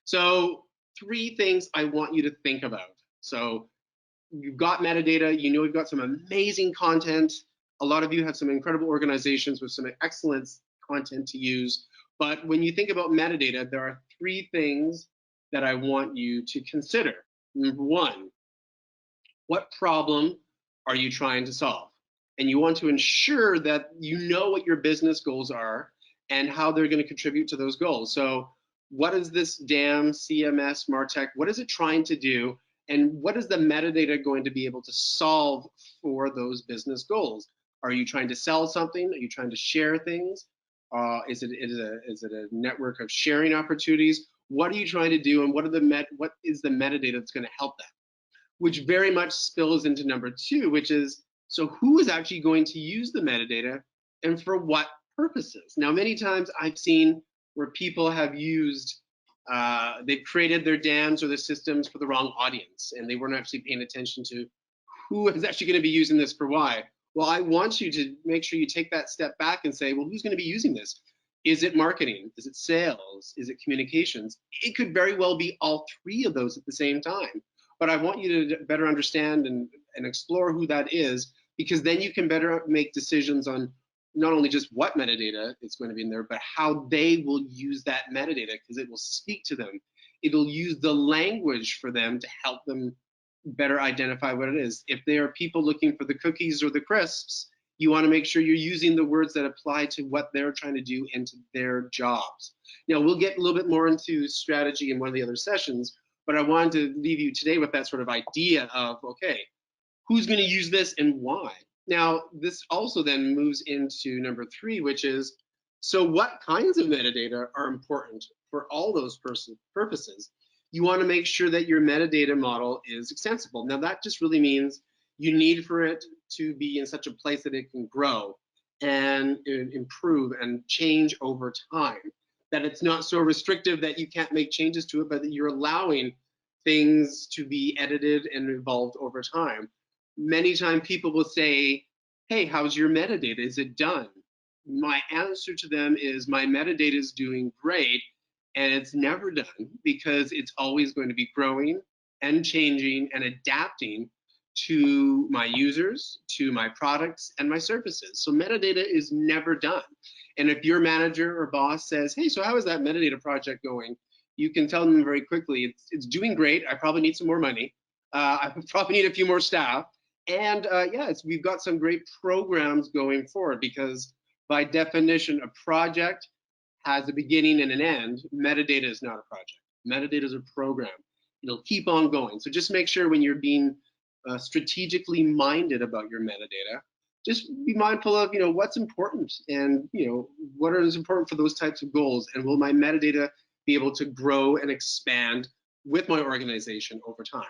So 3 things I want you to think about. So you've got metadata, you know we've got some amazing content. A lot of you have some incredible organizations with some excellent content to use. But when you think about metadata, there are 3 things that I want you to consider. Number 1, what problem are you trying to solve? And you want to ensure that you know what your business goals are and how they're going to contribute to those goals. So what is this DAM, CMS, MarTech, what is it trying to do? And what is the metadata going to be able to solve for those business goals? Are you trying to sell something? Are you trying to share things? Is it a network of sharing opportunities? What are you trying to do, and what is the metadata that's going to help that? Which very much spills into number 2, which is, so who is actually going to use the metadata and for what purposes? Now, many times I've seen where people have used, they've created their dams or their systems for the wrong audience, and they weren't actually paying attention to who is actually going to be using this for why. Well, I want you to make sure you take that step back and say, well, who's going to be using this? Is it marketing? Is it sales? Is it communications? It could very well be all 3 of those at the same time. But I want you to better understand and explore who that is, because then you can better make decisions on not only just what metadata is going to be in there, but how they will use that metadata, because it will speak to them. It'll use the language for them to help them better identify what it is. If there are people looking for the cookies or the crisps, you want to make sure you're using the words that apply to what they're trying to do and to their jobs. Now, we'll get a little bit more into strategy in one of the other sessions, but I wanted to leave you today with that sort of idea of, okay, who's going to use this and why? Now, this also then moves into number 3, which is, so what kinds of metadata are important for all those purposes? You want to make sure that your metadata model is extensible. Now, that just really means you need for it to be in such a place that it can grow and improve and change over time. That it's not so restrictive that you can't make changes to it, but that you're allowing things to be edited and evolved over time. Many times people will say, hey, how's your metadata? Is it done? My answer to them is my metadata is doing great, and it's never done, because it's always going to be growing and changing and adapting to my users, to my products and my services. So metadata is never done. And if your manager or boss says, hey, so how is that metadata project going? You can tell them very quickly, it's doing great. I probably need some more money. I probably need a few more staff. And we've got some great programs going forward, because by definition, a project has a beginning and an end. Metadata is not a project. Metadata is a program. It'll keep on going. So just make sure when you're being strategically minded about your metadata, just be mindful of, what's important, and, what is important for those types of goals, and will my metadata be able to grow and expand with my organization over time.